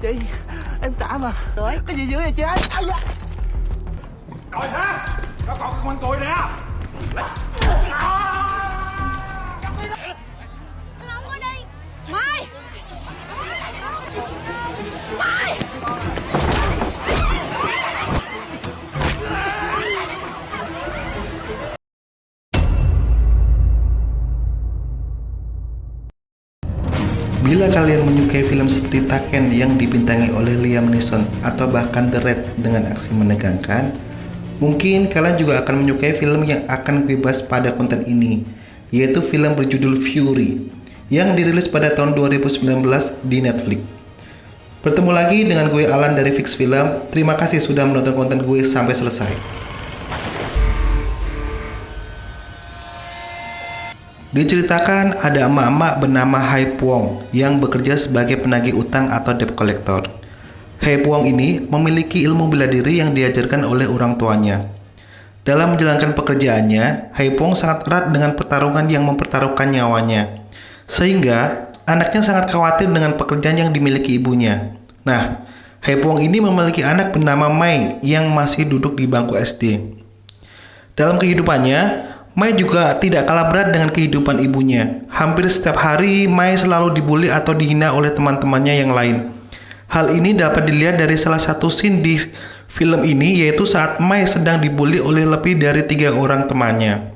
Chị, em trả mà. Cái gì dưới vậy chị ơi? Ây da. Rồi hả? Có còn con anh cùi nè. Không có đi. Mai. Mai. Bila kalian menyukai film seperti Taken yang dibintangi oleh Liam Neeson atau bahkan The Raid dengan aksi menegangkan, mungkin kalian juga akan menyukai film yang akan gue bahas pada konten ini, yaitu film berjudul Fury yang dirilis pada tahun 2019 di Netflix. Bertemu lagi dengan gue Alan dari Fix Film. Terima kasih sudah menonton konten gue sampai selesai. Diceritakan ada emak-emak bernama Hai Puong yang bekerja sebagai penagih utang atau debt collector. Hai Puong ini memiliki ilmu bela diri yang diajarkan oleh orang tuanya. Dalam menjalankan pekerjaannya, Hai Puong sangat erat dengan pertarungan yang mempertaruhkan nyawanya, sehingga anaknya sangat khawatir dengan pekerjaan yang dimiliki ibunya. Nah, Hai Puong ini memiliki anak bernama Mai yang masih duduk di bangku SD. Dalam kehidupannya, Mai juga tidak kalah berat dengan kehidupan ibunya. Hampir setiap hari, Mai selalu dibully atau dihina oleh teman-temannya yang lain. Hal ini dapat dilihat dari salah satu scene di film ini, yaitu saat Mai sedang dibully oleh lebih dari 3 orang temannya.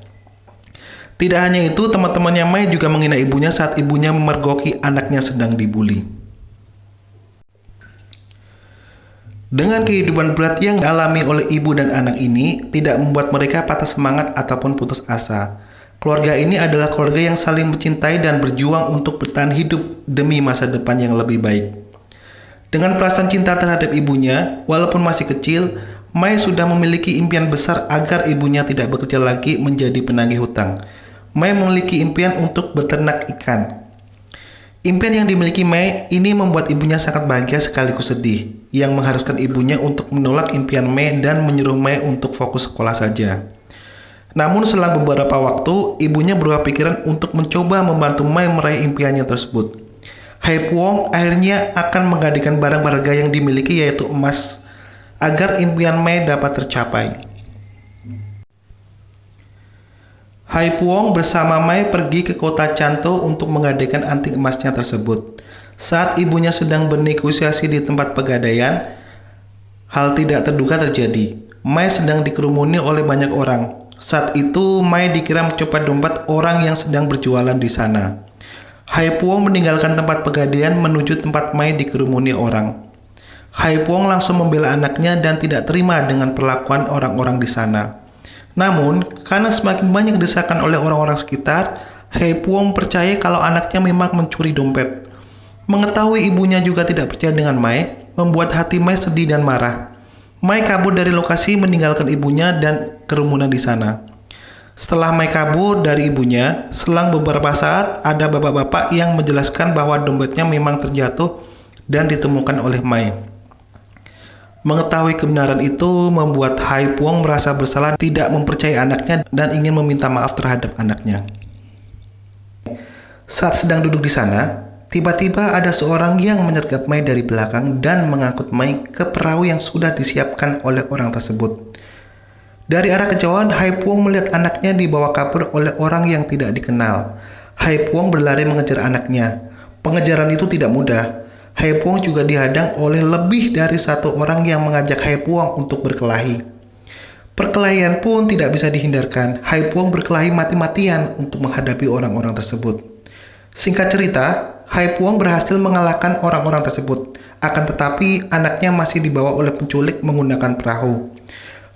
Tidak hanya itu, teman-temannya Mai juga menghina ibunya saat ibunya memergoki anaknya sedang dibully. Dengan kehidupan berat yang dialami oleh ibu dan anak ini, tidak membuat mereka patah semangat ataupun putus asa. Keluarga ini adalah keluarga yang saling mencintai dan berjuang untuk bertahan hidup demi masa depan yang lebih baik. Dengan perasaan cinta terhadap ibunya, walaupun masih kecil, Mai sudah memiliki impian besar agar ibunya tidak bekerja lagi menjadi penagih hutang. Mai memiliki impian untuk beternak ikan. Impian yang dimiliki Mai ini membuat ibunya sangat bahagia sekaligus sedih, yang mengharuskan ibunya untuk menolak impian Mai dan menyuruh Mai untuk fokus sekolah saja. Namun selang beberapa waktu, ibunya berubah pikiran untuk mencoba membantu Mai meraih impiannya tersebut. Hai Puong akhirnya akan menggadaikan barang berharga yang dimiliki, yaitu emas, agar impian Mai dapat tercapai. Hai Puong bersama Mai pergi ke kota Chanto untuk menggadaikan anting emasnya tersebut. Saat ibunya sedang bernegosiasi di tempat pegadaian, hal tidak terduga terjadi. Mai sedang dikerumuni oleh banyak orang. Saat itu, Mai dikira mencopet dompet orang yang sedang berjualan di sana. Hai Puong meninggalkan tempat pegadaian menuju tempat Mai dikerumuni orang. Hai Puong langsung membela anaknya dan tidak terima dengan perlakuan orang-orang di sana. Namun, karena semakin banyak desakan oleh orang-orang sekitar, Hai Puong percaya kalau anaknya memang mencuri dompet. Mengetahui ibunya juga tidak percaya dengan Mai, membuat hati Mai sedih dan marah. Mai kabur dari lokasi meninggalkan ibunya dan kerumunan di sana. Setelah Mai kabur dari ibunya, selang beberapa saat ada bapak-bapak yang menjelaskan bahwa dompetnya memang terjatuh dan ditemukan oleh Mai. Mengetahui kebenaran itu membuat Hai Puong merasa bersalah, tidak mempercayai anaknya dan ingin meminta maaf terhadap anaknya. Saat sedang duduk di sana, tiba-tiba ada seorang yang menyergap Mai dari belakang dan mengangkut Mai ke perahu yang sudah disiapkan oleh orang tersebut. Dari arah kejauhan, Hai Puong melihat anaknya dibawa kabur oleh orang yang tidak dikenal. Hai Puong berlari mengejar anaknya. Pengejaran itu tidak mudah. Hai Puong juga dihadang oleh lebih dari 1 orang yang mengajak Hai Puong untuk berkelahi. Perkelahian pun tidak bisa dihindarkan. Hai Puong berkelahi mati-matian untuk menghadapi orang-orang tersebut. Singkat cerita, Hai Puong berhasil mengalahkan orang-orang tersebut. Akan tetapi, anaknya masih dibawa oleh penculik menggunakan perahu.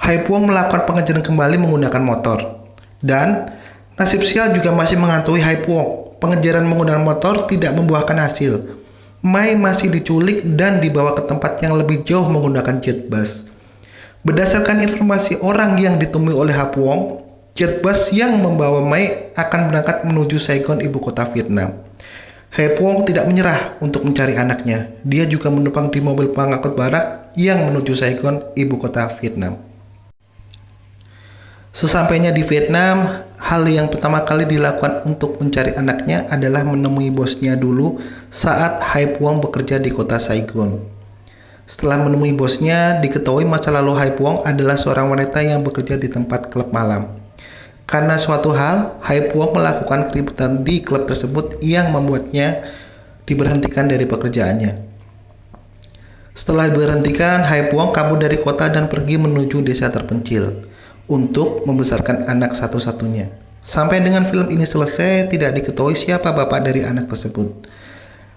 Hai Puong melakukan pengejaran kembali menggunakan motor. Dan, nasib sial juga masih menghantui Hai Puong. Pengejaran menggunakan motor tidak membuahkan hasil. Mai masih diculik dan dibawa ke tempat yang lebih jauh menggunakan jet bus. Berdasarkan informasi orang yang ditemui oleh Hai Puong, jet bus yang membawa Mai akan berangkat menuju Saigon, ibu kota Vietnam. Hai Puong tidak menyerah untuk mencari anaknya. Dia juga menumpang di mobil pengangkut barang yang menuju Saigon, ibu kota Vietnam. Sesampainya di Vietnam, hal yang pertama kali dilakukan untuk mencari anaknya adalah menemui bosnya dulu saat Hai Puong bekerja di kota Saigon. Setelah menemui bosnya, diketahui masa lalu Hai Puong adalah seorang wanita yang bekerja di tempat klub malam. Karena suatu hal, Hai Puong melakukan keributan di klub tersebut yang membuatnya diberhentikan dari pekerjaannya. Setelah diberhentikan, Hai Puong kabur dari kota dan pergi menuju desa terpencil untuk membesarkan anak satu-satunya. Sampai dengan film ini selesai, tidak diketahui siapa bapak dari anak tersebut.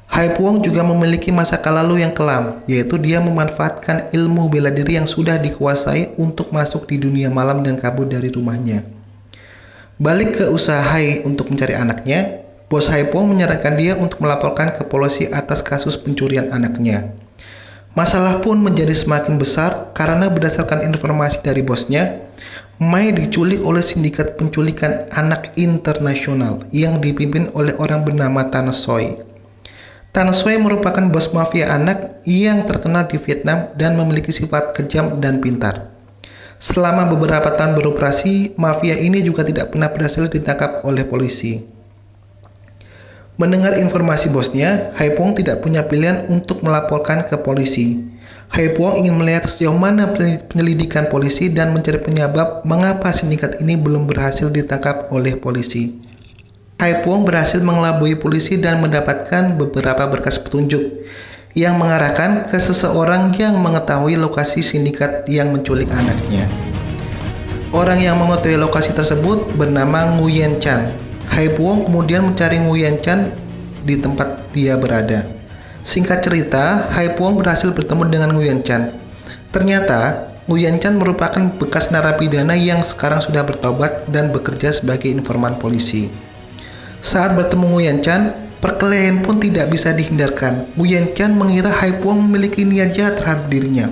Hai Puong juga memiliki masa lalu yang kelam, yaitu dia memanfaatkan ilmu bela diri yang sudah dikuasai untuk masuk di dunia malam dan kabur dari rumahnya. Balik ke usaha Hai untuk mencari anaknya, bos Hai Puong menyarankan dia untuk melaporkan ke polisi atas kasus pencurian anaknya. Masalah pun menjadi semakin besar karena berdasarkan informasi dari bosnya, Mai diculik oleh sindikat penculikan anak internasional yang dipimpin oleh orang bernama Tan Soi. Tan Soi merupakan bos mafia anak yang terkenal di Vietnam dan memiliki sifat kejam dan pintar. Selama beberapa tahun beroperasi, mafia ini juga tidak pernah berhasil ditangkap oleh polisi. Mendengar informasi bosnya, Hai Puong tidak punya pilihan untuk melaporkan ke polisi. Hai Puong ingin melihat sejauh mana penyelidikan polisi dan mencari penyebab mengapa sindikat ini belum berhasil ditangkap oleh polisi. Hai Puong berhasil mengelabui polisi dan mendapatkan beberapa berkas petunjuk yang mengarahkan ke seseorang yang mengetahui lokasi sindikat yang menculik anaknya. Orang yang mengetahui lokasi tersebut bernama Nguyen Chan. Hai Puong kemudian mencari Nguyen Chan di tempat dia berada. Singkat cerita, Hai Puong berhasil bertemu dengan Nguyen Chan. Ternyata, Nguyen Chan merupakan bekas narapidana yang sekarang sudah bertobat dan bekerja sebagai informan polisi. Saat bertemu Nguyen Chan, perkelahian pun tidak bisa dihindarkan. Nguyen Chan mengira Hai Puong memiliki niat jahat terhadap dirinya.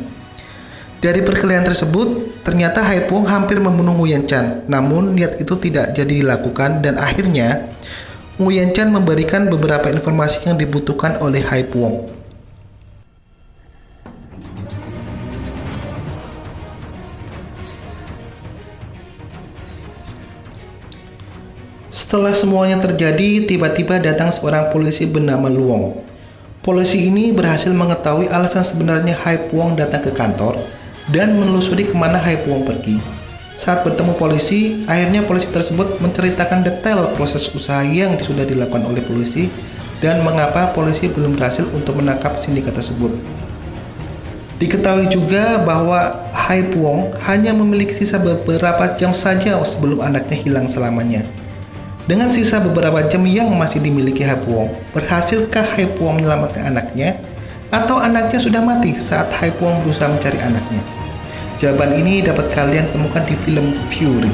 Dari perkelahian tersebut, ternyata Hai Puong hampir membunuh Nguyen Chan. Namun, niat itu tidak jadi dilakukan dan akhirnya Nguyen Chan memberikan beberapa informasi yang dibutuhkan oleh Hai Puong. Setelah semuanya terjadi, tiba-tiba datang seorang polisi bernama Luong. Polisi ini berhasil mengetahui alasan sebenarnya Hai Puong datang ke kantor dan menelusuri kemana Hai Puong pergi. Saat bertemu polisi, akhirnya polisi tersebut menceritakan detail proses usaha yang sudah dilakukan oleh polisi dan mengapa polisi belum berhasil untuk menangkap sindikat tersebut. Diketahui juga bahwa Hai Puong hanya memiliki sisa beberapa jam saja sebelum anaknya hilang selamanya. Dengan sisa beberapa jam yang masih dimiliki Hai Puong, berhasilkah Hai Puong menyelamatkan anaknya? Atau anaknya sudah mati saat Hai Puong berusaha mencari anaknya? Jawaban ini dapat kalian temukan di film Fury.